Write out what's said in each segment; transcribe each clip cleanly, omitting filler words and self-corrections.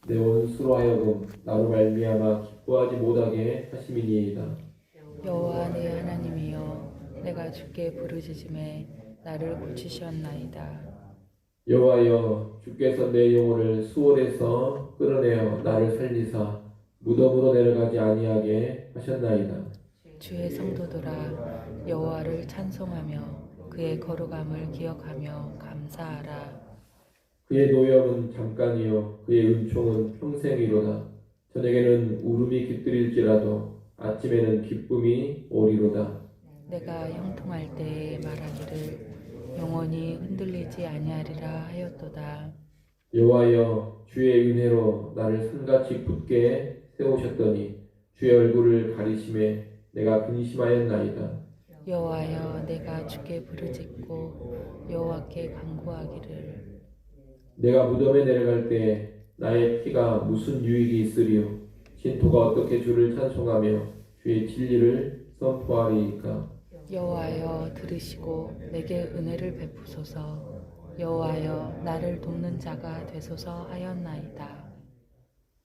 내 원수로 하여금 나로 말미암아 기뻐하지 못하게 하심이니이다. 여호와 내 하나님이여 내가 주께 부르짖음에 나를 고치셨나이다. 여호와여, 주께서 내 영혼을 수월에서 끌어내어 나를 살리사 무덤으로 내려가지 아니하게 하셨나이다. 주의 성도들아 여호와를 찬송하며 그의 거룩함을 기억하며 감사하라. 그의 노염은 잠깐이요 그의 은총은 평생이로다. 저녁에는 울음이 깃들일지라도 아침에는 기쁨이 오리로다. 내가 형통할 때에 말하기를 영원히 흔들리지 아니하리라 하였도다. 여호와여, 주의 은혜로 나를 산같이 굳게 세우셨더니 주의 얼굴을 가리심에 내가 근심하였나이다. 여호와여 내가 주께 부르짖고 여호와께 간구하기를 내가 무덤에 내려갈 때 나의 피가 무슨 유익이 있으리요? 신토가 어떻게 주를 찬송하며 주의 진리를 선포하리이까? 여호와여 들으시고 내게 은혜를 베푸소서. 여호와여 나를 돕는 자가 되소서 하였나이다.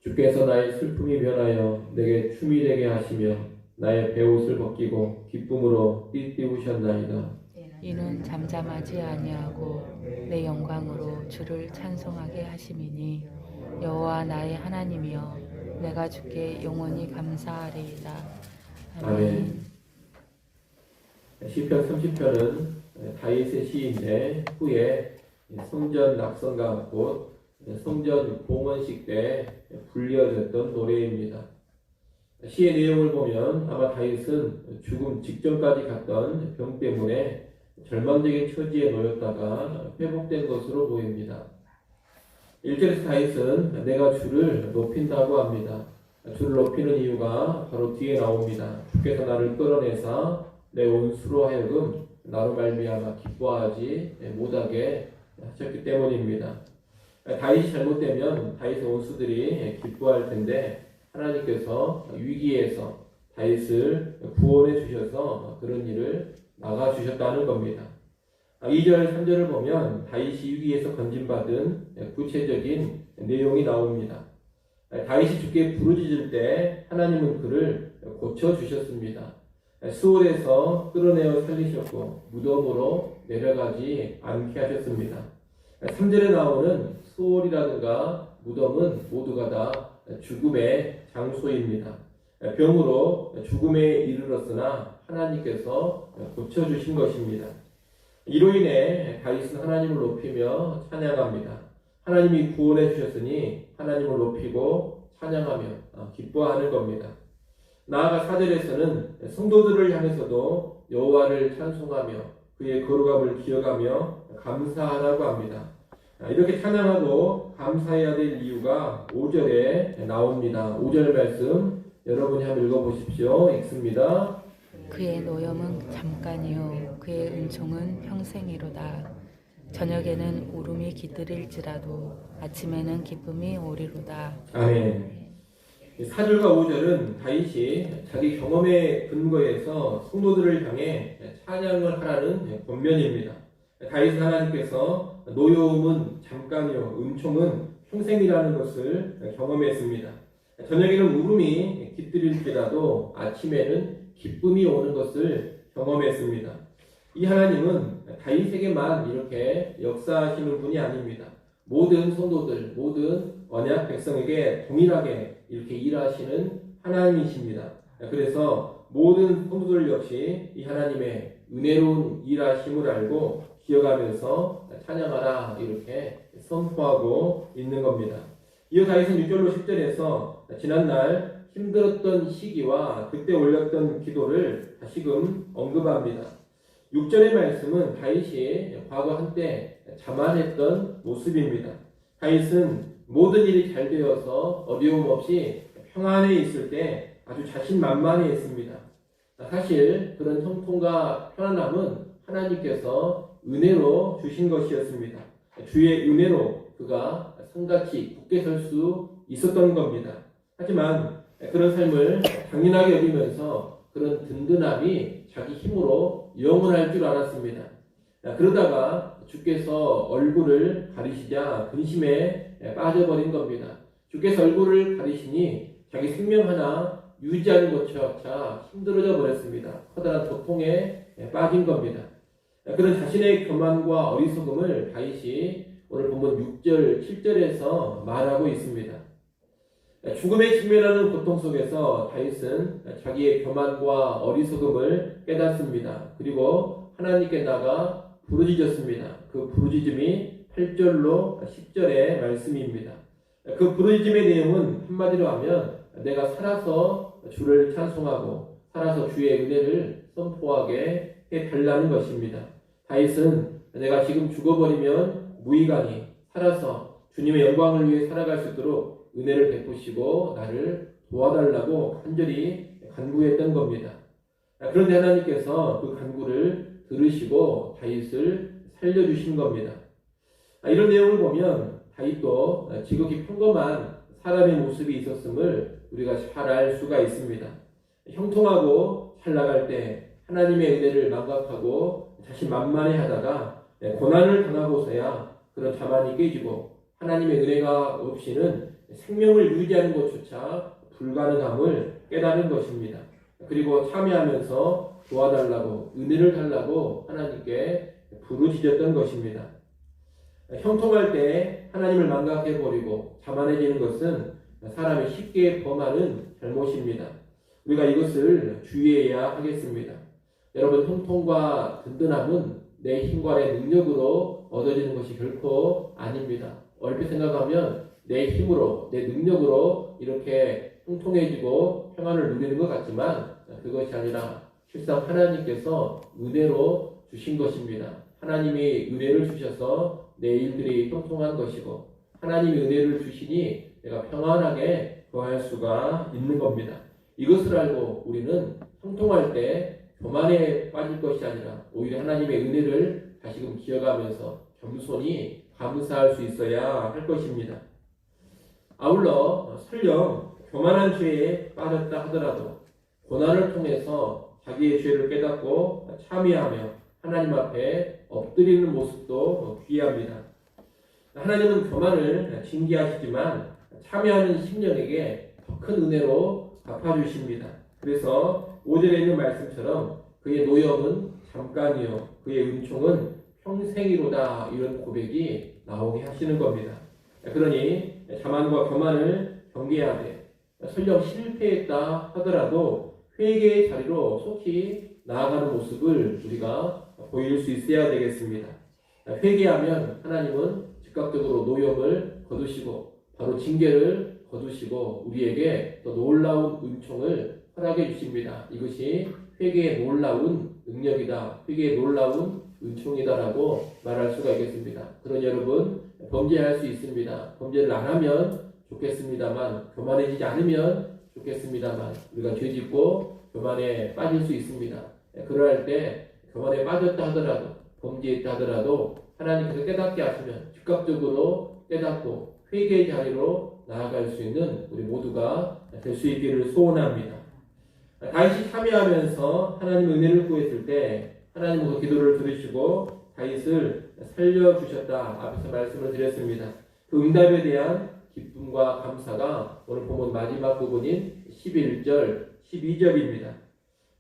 주께서 나의 슬픔이 변하여 내게 춤이 되게 하시며 나의 베옷을 벗기고 기쁨으로 띠띠우셨나이다. 이는 잠잠하지 아니하고 내 영광으로 주를 찬송하게 하심이니 여호와 나의 하나님이여 내가 주께 영원히 감사하리이다. 아멘. 시편 30편은 다윗의 시인데 후에 성전 낙성과 곧 성전 봉헌식 때 불려졌던 노래입니다. 시의 내용을 보면 아마 다윗은 죽음 직전까지 갔던 병 때문에 절망적인 처지에 놓였다가 회복된 것으로 보입니다. 1절에서 다윗은 내가 주를 높인다고 합니다. 주를 높이는 이유가 바로 뒤에 나옵니다. 주께서 나를 끌어내사 내 원수로 하여금 나로 말미암아 기뻐하지 못하게 하셨기 때문입니다. 다윗이 잘못되면 다윗의 원수들이 기뻐할 텐데 하나님께서 위기에서 다윗을 구원해 주셔서 그런 일을 막아주셨다는 겁니다. 2절, 3절을 보면 다윗이 위기에서 건진받은 구체적인 내용이 나옵니다. 다윗이 주께 부르짖을 때 하나님은 그를 고쳐주셨습니다. 수월에서 끌어내어 살리셨고 무덤으로 내려가지 않게 하셨습니다. 3절에 나오는 수월이라든가 무덤은 모두가 다 죽음의 장소입니다. 병으로 죽음에 이르렀으나 하나님께서 고쳐주신 것입니다. 이로 인해 다윗은 하나님을 높이며 찬양합니다. 하나님이 구원해 주셨으니 하나님을 높이고 찬양하며 기뻐하는 겁니다. 나아가 4절에서는 성도들을 향해서도 여호와를 찬송하며 그의 거룩함을 기억하며 감사하라고 합니다. 이렇게 찬양하고 감사해야 될 이유가 5절에 나옵니다. 5절 말씀 여러분이 한번 읽어보십시오. 읽습니다. 그의 노염은 잠깐이요 그의 은총은 평생이로다. 저녁에는 울음이 깃들일지라도 아침에는 기쁨이 오리로다. 아멘. 4절과 5절은 다윗이 자기 경험의 근거에서 성도들을 향해 찬양을 하라는 권면입니다. 다윗 하나님께서 노여움은 잠깐이요 은총은 평생이라는 것을 경험했습니다. 저녁에는 울음이 깃들일지라도 아침에는 기쁨이 오는 것을 경험했습니다. 이 하나님은 다윗에게만 이렇게 역사하시는 분이 아닙니다. 모든 성도들, 모든 언약 백성에게 동일하게 이렇게 일하시는 하나님이십니다. 그래서 모든 성도들 역시 이 하나님의 은혜로운 일하심을 알고 기억하면서 찬양하라 이렇게 선포하고 있는 겁니다. 이어 다윗은 6절로 10절에서 지난날 힘들었던 시기와 그때 올렸던 기도를 다시금 언급합니다. 6절의 말씀은 다윗이 과거 한때 자만했던 모습입니다. 다윗은 모든 일이 잘 되어서 어려움 없이 평안에 있을 때 아주 자신만만해했습니다. 사실 그런 형통과 편안함은 하나님께서 은혜로 주신 것이었습니다. 주의 은혜로 그가 성같이 굳게 설 수 있었던 겁니다. 하지만 그런 삶을 당연하게 여기면서 그런 든든함이 자기 힘으로 영원할 줄 알았습니다. 그러다가 주께서 얼굴을 가리시자 근심에 빠져버린 겁니다. 주께서 얼굴을 가리시니 자기 생명 하나 유지하는 것조차 힘들어져 버렸습니다. 커다란 고통에 빠진 겁니다. 그런 자신의 교만과 어리석음을 다윗이 오늘 본문 6절, 7절에서 말하고 있습니다. 죽음에 직면하는 고통 속에서 다윗은 자기의 교만과 어리석음을 깨닫습니다. 그리고 하나님께 나가 부르짖었습니다. 그 부르짖음이 8절로 10절의 말씀입니다. 그 부르짖음의 내용은 한마디로 하면 내가 살아서 주를 찬송하고 살아서 주의 은혜를 선포하게 해달라는 것입니다. 다윗은 내가 지금 죽어버리면 무의간이 살아서 주님의 영광을 위해 살아갈 수 있도록 은혜를 베푸시고 나를 도와달라고 간절히 간구했던 겁니다. 그런데 하나님께서 그 간구를 들으시고 다윗을 살려주신 겁니다. 이런 내용을 보면 다윗도 지극히 평범한 사람의 모습이 있었음을 우리가 잘 알 수가 있습니다. 형통하고 잘 나갈 때 하나님의 은혜를 망각하고 자신만만해하다가 고난을 당하고서야 그런 자만이 깨지고 하나님의 은혜가 없이는 생명을 유지하는 것조차 불가능함을 깨달은 것입니다. 그리고 참여하면서 도와달라고 은혜를 달라고 하나님께 부르짖었던 것입니다. 형통할 때 하나님을 망각해버리고 자만해지는 것은 사람이 쉽게 범하는 잘못입니다. 우리가 이것을 주의해야 하겠습니다. 여러분, 형통과 든든함은 내 힘과 내 능력으로 얻어지는 것이 결코 아닙니다. 얼핏 생각하면 내 힘으로, 내 능력으로 이렇게 형통해지고 평안을 누리는 것 같지만 그것이 아니라 실상 하나님께서 은혜로 주신 것입니다. 하나님이 은혜를 주셔서 내 일들이 형통한 것이고 하나님이 은혜를 주시니 내가 평안하게 거할 수가 있는 겁니다. 이것을 알고 우리는 형통할 때 교만에 빠질 것이 아니라 오히려 하나님의 은혜를 다시금 기억하면서 겸손히 감사할 수 있어야 할 것입니다. 아울러 설령 교만한 죄에 빠졌다 하더라도 고난을 통해서 자기의 죄를 깨닫고 참회하며 하나님 앞에 엎드리는 모습도 귀합니다. 하나님은 교만을 징계하시지만 참회하는 심령에게 더 큰 은혜로 갚아주십니다. 그래서 5절에 있는 말씀처럼 그의 노염은 잠깐이요 그의 은총은 평생이로다, 이런 고백이 나오게 하시는 겁니다. 그러니 자만과 교만을 경계하되 설령 실패했다 하더라도 회개의 자리로 속히 나아가는 모습을 우리가 보일 수 있어야 되겠습니다. 회개하면 하나님은 즉각적으로 노염을 거두시고 바로 징계를 거두시고 우리에게 또 놀라운 은총을 허락해 주십니다. 이것이 회개의 놀라운 능력이다, 회개의 놀라운 은총이다라고 말할 수가 있겠습니다. 그러니 여러분, 범죄할 수 있습니다. 범죄를 안 하면 좋겠습니다만, 교만해지지 않으면 좋겠습니다만, 우리가 죄짓고 교만에 빠질 수 있습니다. 그러할 때 교만에 빠졌다 하더라도, 범죄했다 하더라도 하나님께서 깨닫게 하시면 즉각적으로 깨닫고 회개의 자리로 나아갈 수 있는 우리 모두가 될 수 있기를 소원합니다. 다윗이 참여하면서 하나님 은혜를 구했을 때 하나님은 그 기도를 들으시고 다윗을 살려주셨다, 앞에서 말씀을 드렸습니다. 그 응답에 대한 기쁨과 감사가 오늘 본문 마지막 부분인 11절, 12절입니다.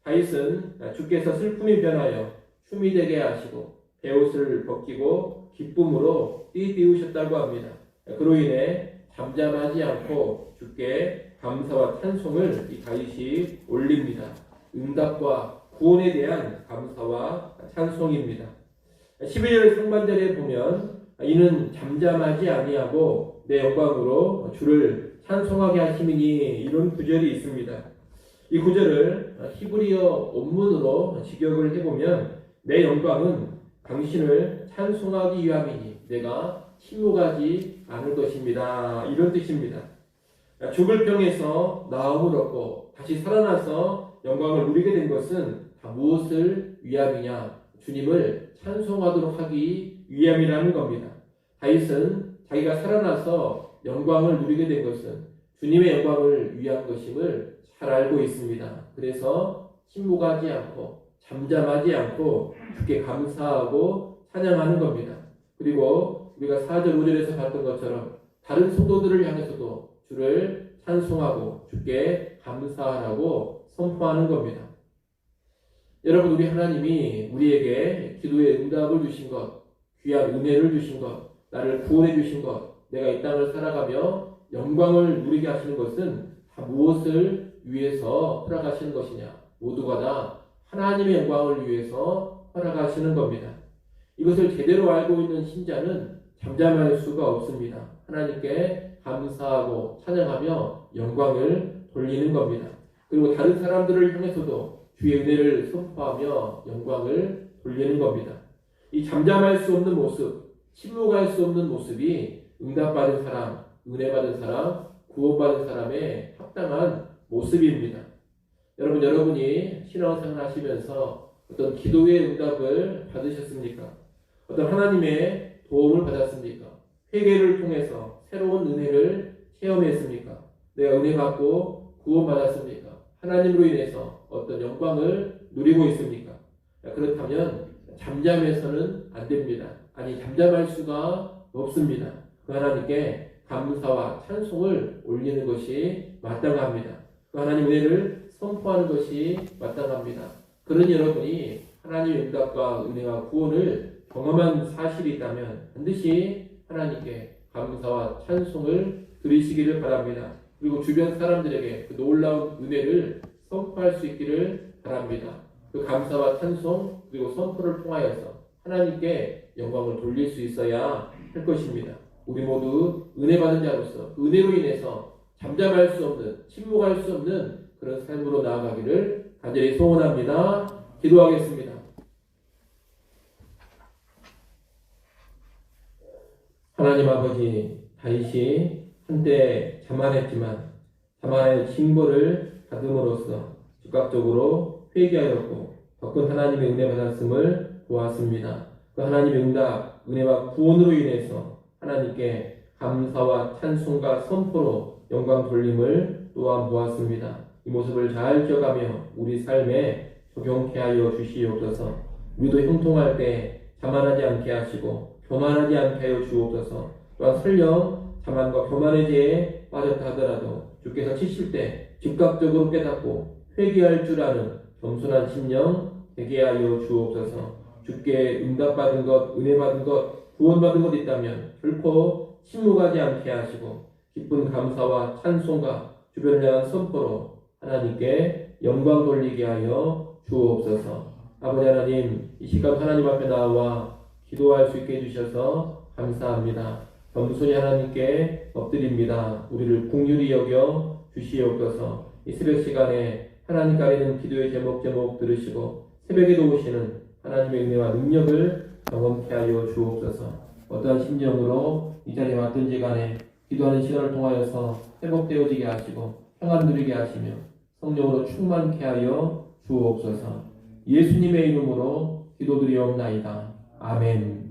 다윗은 주께서 슬픔이 변하여 춤이 되게 하시고 베옷을 벗기고 기쁨으로 띠띠우셨다고 합니다. 그로 인해 잠잠하지 않고 주께 감사와 찬송을 이 다윗이 올립니다. 응답과 구원에 대한 감사와 찬송입니다. 12절 상반절에 보면 이는 잠잠하지 아니하고 내 영광으로 주를 찬송하게 하심이니, 이런 구절이 있습니다. 이 구절을 히브리어 원문으로 직역을 해보면 내 영광은 당신을 찬송하기 위함이니 내가 침묵하지 않을 것입니다, 이런 뜻입니다. 죽을 병에서 나음을 얻고 다시 살아나서 영광을 누리게 된 것은 다 무엇을 위함이냐? 주님을 찬송하도록 하기 위함이라는 겁니다. 다윗은 자기가 살아나서 영광을 누리게 된 것은 주님의 영광을 위한 것임을 잘 알고 있습니다. 그래서 침묵하지 않고 잠잠하지 않고 주께 감사하고 찬양하는 겁니다. 그리고 우리가 4절 5절에서 봤던 것처럼 다른 성도들을 향해서도 주를 찬송하고 주께 감사하라고 선포하는 겁니다. 여러분, 우리 하나님이 우리에게 기도의 응답을 주신 것, 귀한 은혜를 주신 것, 나를 구원해 주신 것, 내가 이 땅을 살아가며 영광을 누리게 하시는 것은 다 무엇을 위해서 허락하시는 것이냐? 모두가 다 하나님의 영광을 위해서 허락하시는 겁니다. 이것을 제대로 알고 있는 신자는 잠잠할 수가 없습니다. 하나님께 감사하고 찬양하며 영광을 돌리는 겁니다. 그리고 다른 사람들을 향해서도 주의 은혜를 선포하며 영광을 돌리는 겁니다. 이 잠잠할 수 없는 모습, 침묵할 수 없는 모습이 응답받은 사람, 은혜받은 사람, 구원받은 사람의 합당한 모습입니다. 여러분이 신앙생활 하시면서 어떤 기도의 응답을 받으셨습니까? 어떤 하나님의 도움을 받았습니까? 회개를 통해서 새로운 은혜를 체험했습니까? 내가 은혜 받고 구원받았습니까? 하나님으로 인해서 어떤 영광을 누리고 있습니까? 그렇다면 잠잠해서는 안 됩니다. 아니, 잠잠할 수가 없습니다. 그 하나님께 감사와 찬송을 올리는 것이 마땅합니다. 그 하나님 은혜를 선포하는 것이 마땅합니다. 그런 여러분이 하나님의 응답과 은혜와 구원을 경험한 사실이 있다면 반드시 하나님께 감사와 찬송을 드리시기를 바랍니다. 그리고 주변 사람들에게 그 놀라운 은혜를 선포할 수 있기를 바랍니다. 그 감사와 찬송 그리고 선포를 통하여서 하나님께 영광을 돌릴 수 있어야 할 것입니다. 우리 모두 은혜 받은 자로서 그 은혜로 인해서 잠잠할 수 없는, 침묵할 수 없는 그런 삶으로 나아가기를 간절히 소원합니다. 기도하겠습니다. 하나님 아버지, 다윗이 한때 자만했지만 자만의 징벌을 받음으로써 즉각적으로 회개하였고 더 큰 하나님의 은혜 받았음을 보았습니다. 그 하나님의 응답, 은혜와 구원으로 인해서 하나님께 감사와 찬송과 선포로 영광 돌림을 또한 보았습니다. 이 모습을 잘 기억하며 우리 삶에 적용케 하여 주시옵소서. 우리도 형통할 때 자만하지 않게 하시고 교만하지 않게 하여 주옵소서. 또한 설령 자만과 교만의 죄에 빠졌다 하더라도 주께서 치실 때 즉각적으로 깨닫고 회개할 줄 아는 겸손한 심령 되게 하여 주옵소서. 주께 응답받은 것, 은혜받은 것, 구원받은 것 있다면 결코 침묵하지 않게 하시고 기쁜 감사와 찬송과 주변을 향한 선포로 하나님께 영광 돌리게 하여 주옵소서. 아버지 하나님, 이 시간 하나님 앞에 나와 기도할 수 있게 해주셔서 감사합니다. 겸손히 하나님께 엎드립니다. 우리를 긍휼히 여겨 주시옵소서. 이 새벽 시간에 하나님 가리는 기도의 제목 들으시고 새벽에도 오시는 하나님의 은혜와 능력을 경험케 하여 주옵소서. 어떠한 심정으로 이 자리에 왔든지 간에 기도하는 시간을 통하여서 회복되어지게 하시고 평안 누리게 하시며 성령으로 충만케 하여 주옵소서. 예수님의 이름으로 기도드리옵나이다. 아멘.